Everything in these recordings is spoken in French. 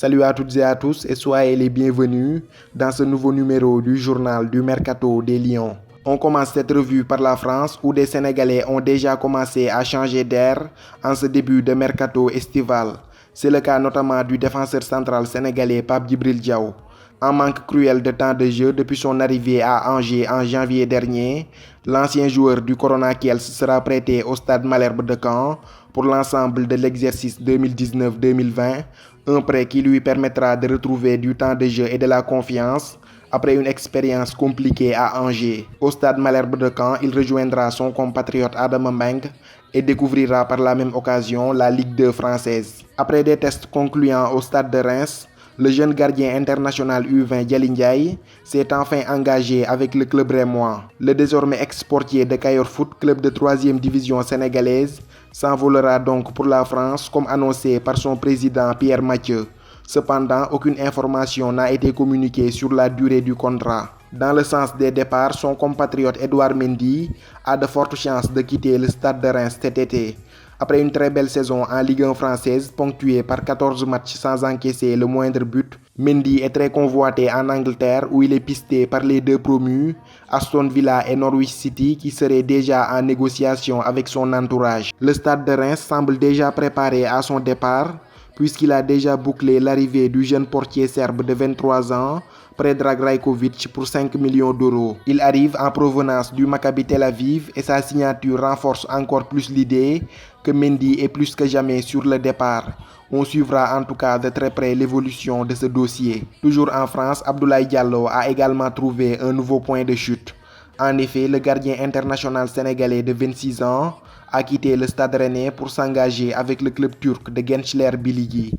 Salut à toutes et à tous et soyez les bienvenus dans ce nouveau numéro du journal du Mercato des Lions. On commence cette revue par la France où des Sénégalais ont déjà commencé à changer d'air en ce début de mercato estival. C'est le cas notamment du défenseur central sénégalais Pape Djibril Diaw. En manque cruel de temps de jeu depuis son arrivée à Angers en janvier dernier, l'ancien joueur du Corona Kiels sera prêté au stade Malherbe de Caen pour l'ensemble de l'exercice 2019-2020, un prêt qui lui permettra de retrouver du temps de jeu et de la confiance après une expérience compliquée à Angers. Au stade Malherbe de Caen, il rejoindra son compatriote Adama Mbeng et découvrira par la même occasion la Ligue 2 française. Après des tests concluants au stade de Reims, le jeune gardien international U20 Dialy Ndiaye s'est enfin engagé avec le club rémois. Le désormais ex-portier de Cayor Foot, club de 3e division sénégalaise, s'envolera donc pour la France comme annoncé par son président Pierre Mathieu. Cependant, aucune information n'a été communiquée sur la durée du contrat. Dans le sens des départs, son compatriote Edouard Mendy a de fortes chances de quitter le stade de Reims cet été. Après une très belle saison en Ligue 1 française, ponctuée par 14 matchs sans encaisser le moindre but, Mendy est très convoité en Angleterre où il est pisté par les deux promus, Aston Villa et Norwich City, qui seraient déjà en négociation avec son entourage. Le stade de Reims semble déjà préparé à son départ, puisqu'il a déjà bouclé l'arrivée du jeune portier serbe de 23 ans, Predrag Rajkovic, pour 5 millions d'euros. Il arrive en provenance du Maccabi Tel Aviv et sa signature renforce encore plus l'idée que Mendy est plus que jamais sur le départ. On suivra en tout cas de très près l'évolution de ce dossier. Toujours en France, Abdoulaye Diallo a également trouvé un nouveau point de chute. En effet, le gardien international sénégalais de 26 ans a quitté le Stade Rennais pour s'engager avec le club turc de Gençler Birliği.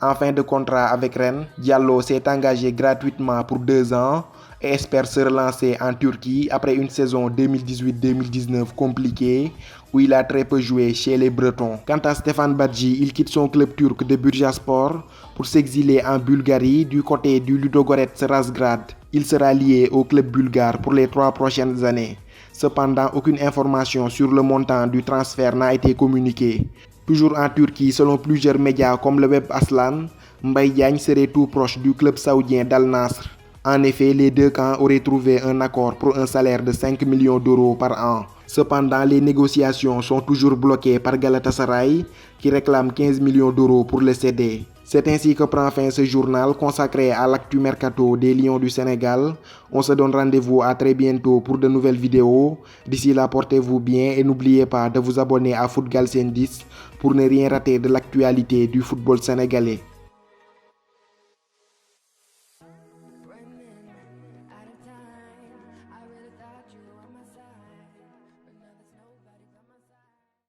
En fin de contrat avec Rennes, Diallo s'est engagé gratuitement pour 2 ans et espère se relancer en Turquie après une saison 2018-2019 compliquée où il a très peu joué chez les Bretons. Quant à Stéphane Badji, il quitte son club turc de Bursaspor pour s'exiler en Bulgarie du côté du Ludogorets Razgrad. Il sera lié au club bulgare pour les 3 prochaines années. Cependant, aucune information sur le montant du transfert n'a été communiquée. Toujours en Turquie, selon plusieurs médias comme le Web Aslan, Mbaye Diagne serait tout proche du club saoudien d'Al Nasr. En effet, les deux camps auraient trouvé un accord pour un salaire de 5 millions d'euros par an. Cependant, les négociations sont toujours bloquées par Galatasaray, qui réclame 15 millions d'euros pour le céder. C'est ainsi que prend fin ce journal consacré à l'actu mercato des Lions du Sénégal. On se donne rendez-vous à très bientôt pour de nouvelles vidéos. D'ici là, portez-vous bien et n'oubliez pas de vous abonner à Foot Galsen 10 pour ne rien rater de l'actualité du football sénégalais.